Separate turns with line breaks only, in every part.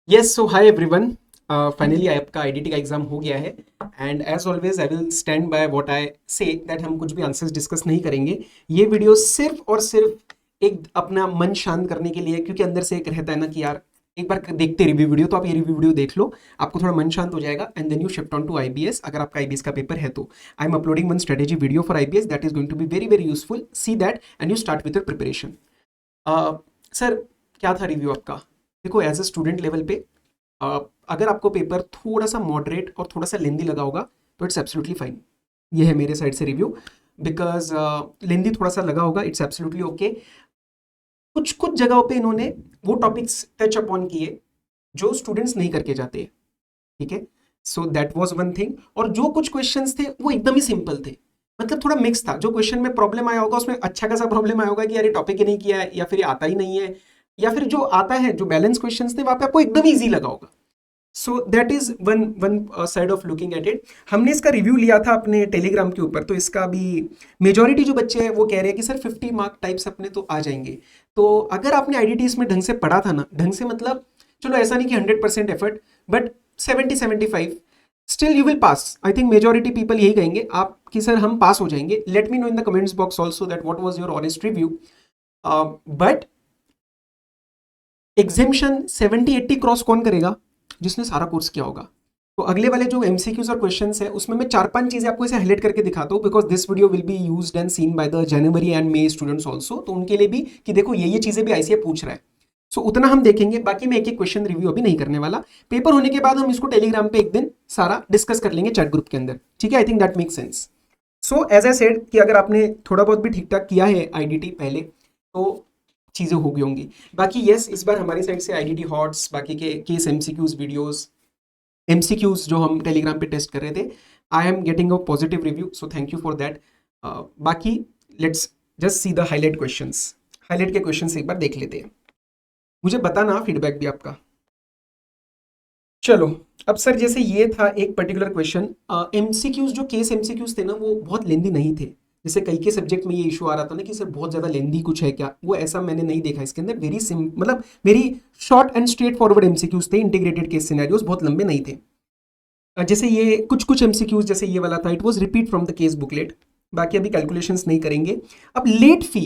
Yes so hi everyone. Finally आपका IDT का exam हो गया है and as always I will stand by what I say that हम कुछ भी आंसर्स डिस्कस नहीं करेंगे। ये वीडियो सिर्फ और सिर्फ एक अपना मन शांत करने के लिए, क्योंकि अंदर से एक रहता है ना कि यार एक बार देखते रिव्यू वीडियो, तो आप ये रिव्यू वीडियो देख लो, आपको थोड़ा मन शांत हो जाएगा and then you shift on to IBS अगर आपका आईबीएस का पेपर है तो। I am uploading one strategy video for IBS that is going to be very very useful. See that and you start with your preparation. Sir, क्या था review आपका? देखो as a student level पे अ, अगर आपको paper थोड़ा सा moderate और थोड़ा सा लेंदी लगा होगा तो इट्स एब्सोल्युटली फाइन। ये है मेरे साइड से रिव्यू। बिकॉज लेंदी थोड़ा सा लगा होगा, इट्स एब्सोल्युटली ओके। कुछ कुछ जगहों पे इन्होंने वो टॉपिक्स टच अपॉन किए जो स्टूडेंट्स नहीं करके जाते। ठीक है, so that was one thing. और जो कुछ क्वेश्चंस थे वो एकदम ही सिंपल थे, मतलब थोड़ा मिक्स था। जो क्वेश्चन में प्रॉब्लम आया होगा उसमें अच्छा खासा प्रॉब्लम आया होगा कि यार ये टॉपिक ही नहीं किया है, या फिर ये आता ही नहीं है, या फिर जो आता है जो बैलेंस क्वेश्चंस थे वहां पे आपको एकदम ईजी लगा होगा। So that is one one side of looking at it. हमने इसका रिव्यू लिया था अपने टेलीग्राम के ऊपर, तो इसका भी मेजोरिटी जो बच्चे हैं वो कह रहे हैं कि सर 50 मार्क टाइप्स अपने तो आ जाएंगे। तो अगर आपने आईडीटीज में ढंग से पढ़ा था ना, ढंग से मतलब चलो ऐसा नहीं कि 100% effort, but 70-75 still you will pass. I think majority people यही कहेंगे आप कि सर हम पास हो जाएंगे। Let me know in the comments box also that what was your honest review. But exemption 70-80 cross कौन करेगा? जिसने सारा कोर्स किया होगा। तो अगले वाले जो एमसीक्यूज और क्वेश्चंस है उसमें मैं 4-5 चीजें आपको इसे हाईलाइट करके दिखाता हूँ, because this video will be used and seen by the January and May students also, तो उनके लिए भी कि देखो ये चीजें भी आईसीए पूछ रहा है। सो उतना हम देखेंगे, बाकी मैं एक एक क्वेश्चन रिव्यू अभी नहीं करने वाला। पेपर होने के बाद हम इसको टेलीग्राम पे एक दिन सारा डिस्कस कर लेंगे चैट ग्रुप के अंदर। ठीक है, I think that make sense. So as I said कि अगर आपने थोड़ा बहुत भी ठीक ठाक किया है आईडीटी पहले तो चीज़ें हो गई होंगी। बाकी यस, इस बार हमारी साइड से आईडीटी हॉट्स, बाकी के केस एमसीक्यूज वीडियोस, एमसीक्यूज जो हम टेलीग्राम पे टेस्ट कर रहे थे, I am getting a positive review, so thank you for that. बाकी let's just see the highlight questions. Highlight के क्वेश्चंस एक बार देख लेते हैं, मुझे बताना फीडबैक भी आपका। चलो, अब सर जैसे ये था एक पर्टिकुलर क्वेश्चन। एमसीक्यूज जो केस एमसीक्यूज थे ना वो बहुत लेंदी नहीं थे। जैसे कई के सब्जेक्ट में ये इशू आ रहा था ना कि सर बहुत ज्यादा लेंदी कुछ है क्या, वो ऐसा मैंने नहीं देखा इसके अंदर। वेरी सिम मतलब very short and straight forward MCQs थे, इंटीग्रेटेड केस सिनेरियोज बहुत लंबे नहीं थे। जैसे ये कुछ कुछ एमसीक्यूज जैसे ये वाला था, it was repeat from the case booklet. बाकी अभी कैलकुलेशंस नहीं करेंगे। अब late fee,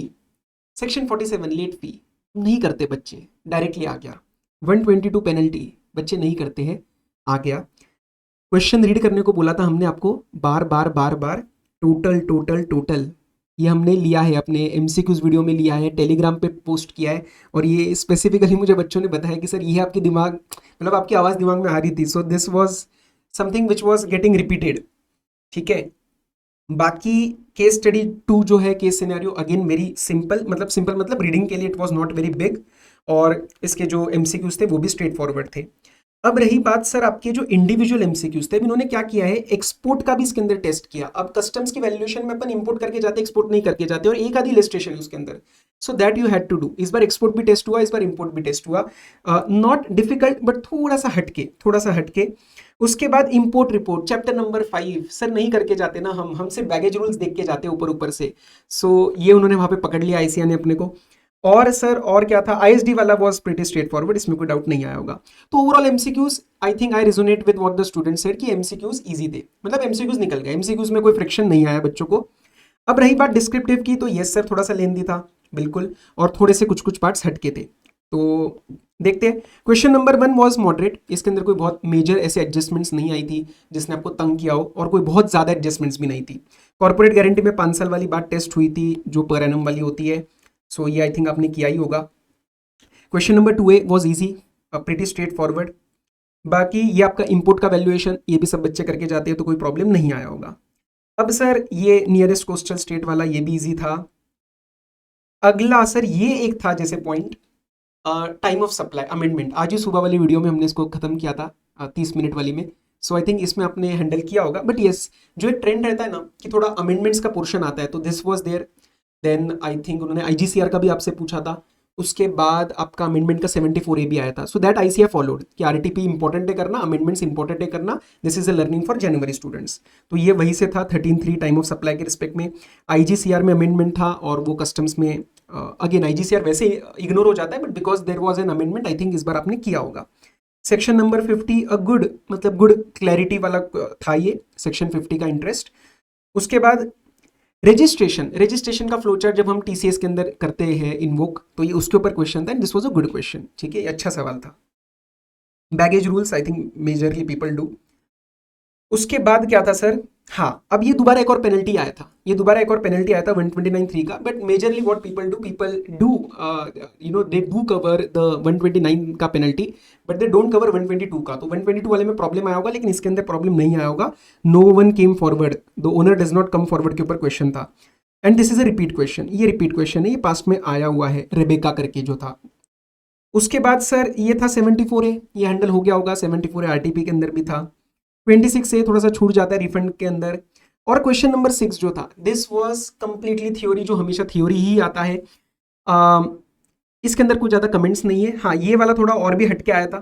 section 47 late fee नहीं करते बच्चे, डायरेक्टली आ गया। 122 पेनल्टी, बच्चे नहीं करते हैं, आ गया। क्वेश्चन रीड करने को बोला था हमने आपको बार बार बार बार। टोटल टोटल टोटल ये हमने लिया है अपने एमसीक्यूज वीडियो में, लिया है टेलीग्राम पे पोस्ट किया है। और ये स्पेसिफिकली मुझे बच्चों ने बताया कि सर ये आपके दिमाग मतलब आपकी आवाज़ दिमाग में आ रही थी, so this was something which was getting repeated. ठीक है, बाकी केस स्टडी 2 जो है case scenario, again very simple, मतलब सिंपल मतलब रीडिंग के लिए it was not very big. और इसके जो एमसीक्यूज थे वो भी स्ट्रेट फॉरवर्ड थे। अब रही बात सर आपके जो इंडिविजुअल एमसीक्यूज थे, इन्होंने क्या किया है, एक्सपोर्ट का भी इसके अंदर टेस्ट किया। अब कस्टम्स की वैल्यूएशन में अपन इंपोर्ट करके जाते, एक्सपोर्ट नहीं करके जाते, और एक आधी इलस्ट्रेशन है उसके अंदर। So that you had to do. इस बार एक्सपोर्ट भी टेस्ट हुआ, इस बार इंपोर्ट भी टेस्ट हुआ। नॉट डिफिकल्ट बट थोड़ा सा हटके, थोड़ा सा हटके। उसके बाद import report chapter number 5 sir नहीं करके जाते ना, हम सिर्फ बैगेज रूल्स देख के जाते ऊपर ऊपर से। सो ये उन्होंने वहां पे पकड़ लिया आईसीए ने अपने को। और सर और क्या था, आईएसडी वाला वाज प्रीटी स्ट्रेट फॉरवर्ड, इसमें कोई डाउट नहीं आया होगा। तो overall MCQs I think I resonate with what the student said कि एमसीक्यूज इजी थे, मतलब एमसीक्यूज निकल गए, एमसीक्यूज में कोई फ्रिक्शन नहीं आया बच्चों को। अब रही बात डिस्क्रिप्टिव की, तो यस सर थोड़ा सा लेंदी था बिल्कुल, और थोड़े से कुछ कुछ पार्ट्स हटके थे। तो देखते हैं। क्वेश्चन नंबर 1 वाज मॉडरेट, इसके अंदर कोई बहुत मेजर ऐसे एडजस्टमेंट्स नहीं आई थी जिसने आपको तंग किया हो, और कोई बहुत ज़्यादा एडजस्टमेंट्स भी नहीं थी। कॉर्पोरेट गारंटी में 5 साल वाली बात टेस्ट हुई थी जो पर एनम वाली होती है। सो ये आई थिंक आपने किया ही होगा। Question number 2A was easy, pretty straight forward. बाकी ये आपका इंपोर्ट का वैल्यूएशन, ये भी सब बच्चे करके जाते हैं तो कोई प्रॉब्लम नहीं आया होगा। अब सर ये नियरेस्ट कोस्टल स्टेट वाला ये भी इजी था। अगला सर ये एक था जैसे point, time of supply amendment. आज ही सुबह वाली वीडियो में हमने इसको खत्म किया था, 30 मिनट वाली में। सो आई थिंक इसमें आपने हैंडल किया होगा। बट यस, जो एक ट्रेंड रहता है ना कि थोड़ा अमेंडमेंट्स का पोर्शन आता है, तो this was there. Then I think उन्होंने आईजीसीआर का भी आपसे पूछा था। उसके बाद आपका अमेंडमेंट का 74A भी आया था। सो दैट आईसीआर फॉलोड कि आरटीपी इंपॉर्टेंट है करना, अमेंडमेंट्स इंपॉर्टेंट है करना। This is a learning for January students. तो ये वही से था 13.3 टाइम ऑफ सप्लाई के रिस्पेक्ट में। आईजीसीआर में अमेंडमेंट था, और वो कस्टम्स में अगेन आईजीसीआर वैसे इग्नोर हो जाता है, but because there was an amendment I think इस बार आपने किया होगा। सेक्शन नंबर 50 अ गुड, मतलब गुड क्लैरिटी वाला था ये सेक्शन 50 का इंटरेस्ट। उसके बाद रजिस्ट्रेशन का फ्लोचार्ट जब हम टीसीएस के अंदर करते हैं इन्वोक, तो ये उसके ऊपर क्वेश्चन था, this was a good question, ठीक है, ये अच्छा सवाल था। Baggage rules I think majorly people do. उसके बाद क्या था सर, हाँ, अब ये दोबारा एक और पेनल्टी आया था, ये दोबारा एक और पेनल्टी आया था 129(3) का, but majorly what people do you know they do cover the 129 का penalty, but they don't cover 122 का। तो 122 वाले में प्रॉब्लम आया होगा, लेकिन इसके अंदर प्रॉब्लम नहीं आया होगा। No one came forward, the owner does not come forward के ऊपर क्वेश्चन था, and this is a repeat question, ये रिपीट क्वेश्चन है, ये पास्ट में आया हुआ है, रेबेका करके जो था। उसके बाद सर ये था 74A, ये हैंडल हो गया होगा, 74A आरटीपी के अंदर भी था। 26A थोड़ा सा छूट जाता है रिफंड के अंदर। और क्वेश्चन नंबर 6 जो था, दिस वाज कंप्लीटली थ्योरी, जो हमेशा थ्योरी ही आता है। इसके अंदर कुछ ज़्यादा कमेंट्स नहीं है। हाँ, ये वाला थोड़ा और भी हटके आया था,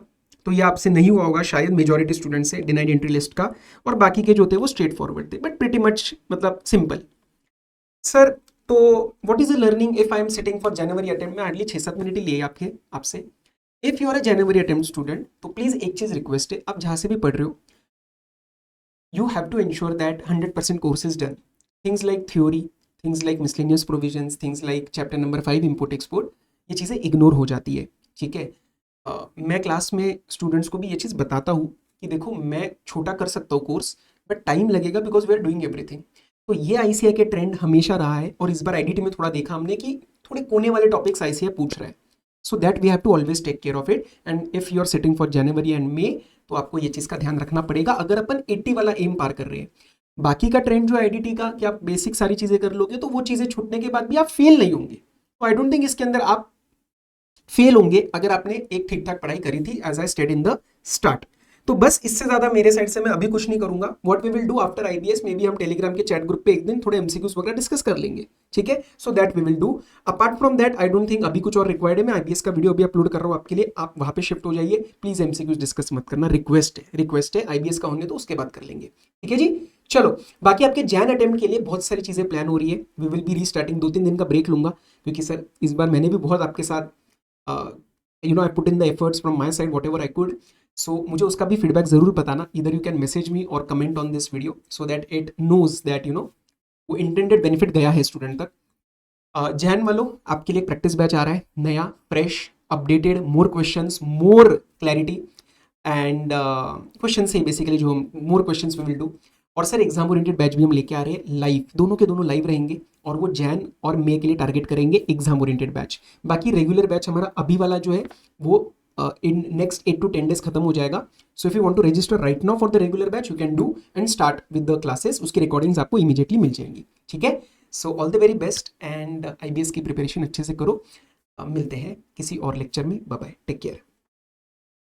तो ये आपसे नहीं हुआ होगा शायद, मेजॉरिटी स्टूडेंट से, डिनाइड एंट्री लिस्ट का, और बाकी के जो थे वो स्ट्रेट फॉरवर्ड थे, बट प्रीटी मच मतलब सिंपल। सर तो what is the learning if I am sitting for January attempt में, हार्डली 6-7 मिनट ही लिए आपसे। If you are a January attempt student, तो प्लीज एक चीज रिक्वेस्ट है, आप जहाँ से भी पढ़ रहे हो, you have to ensure that 100% course is done. Things like theory, things like miscellaneous provisions, things like chapter number 5 import export, ये चीज़ें इग्नोर हो जाती है, ठीक है। मैं क्लास में स्टूडेंट्स को भी ये चीज़ बताता हूँ कि देखो, मैं छोटा कर सकता हूँ कोर्स, बट टाइम लगेगा, because we are doing everything. तो ये आईसीआई के ट्रेंड हमेशा रहा है, और इस बार आईडीटी में थोड़ा देखा हमने कि थोड़े कोने वाले टॉपिक्स आईसीआई पूछ रहा है, so that we have to always take care of it. And if you are sitting for January and May, तो आपको ये चीज़ का ध्यान रखना पड़ेगा, अगर अपन 80 वाला एम पार कर रहे हैं। बाकी का ट्रेंड जो आईडीटी का, कि आप बेसिक सारी चीज़ें कर लोगे, तो वो चीज़ें छूटने के बाद भी आप फेल नहीं होंगे। तो आई डोंट थिंक इसके अंदर आप फेल होंगे, अगर आपने एक ठीक ठाक पढ़ाई करी थी, as I stated in the start. तो बस इससे ज्यादा मेरे साइड से मैं अभी कुछ नहीं करूंगा। What we will do after IBS, maybe हम टेलीग्राम के चैट ग्रुप पे एक दिन थोड़े एमसीक्यूज वगैरह डिस्कस कर लेंगे, ठीक है। So that we will do. Apart from that I don't think अभी कुछ और रिक्वायर्ड है। मैं आईबीएस का वीडियो अभी अपलोड कर रहा हूँ आपके लिए, आप वहां पे शिफ्ट हो जाइए। प्लीज एमसीक्यूज डिस्कस मत करना, रिक्वेस्ट है। आईबीएस का होने तो उसके बाद कर लेंगे, ठीक है जी। चलो, बाकी आपके जैन अटेम्प्ट के लिए बहुत सारी चीजें प्लान हो रही है। वी विल बी रीस्टार्टिंग, 2-3 दिन का ब्रेक लूंगा, क्योंकि सर इस बार मैंने भी बहुत आपके साथ I put in the efforts from my side whatever I could. So मुझे उसका भी फीडबैक जरूर बताना, either you can message me or comment on this video so that it knows that वो इंटेंडेड बेनिफिट गया है स्टूडेंट तक। जैन वालों, आपके लिए प्रैक्टिस बैच आ रहा है, नया, fresh, updated, more questions, more clarity and question से बेसिकली जो हम more questions we will do. और सर एग्जाम ओरिएंटेड बैच भी हम लेके आ रहे हैं लाइव, दोनों के दोनों लाइव रहेंगे, और वो जैन और मे के लिए टारगेट करेंगे एग्जाम ओरिएंटेड बैच। बाकी रेगुलर बैच हमारा अभी वाला जो है वो इन नेक्स्ट 8 to 10 days खत्म हो जाएगा। So if you want to register right now for the regular batch, you can do and start with the classes. उसकी रिकॉर्डिंग्स आपको इमीडिएटली मिल जाएंगी, ठीक है। So all the very best, and IBS की प्रिपरेशन अच्छे से करो। मिलते हैं किसी और लेक्चर में, बाय बाय, टेक केयर।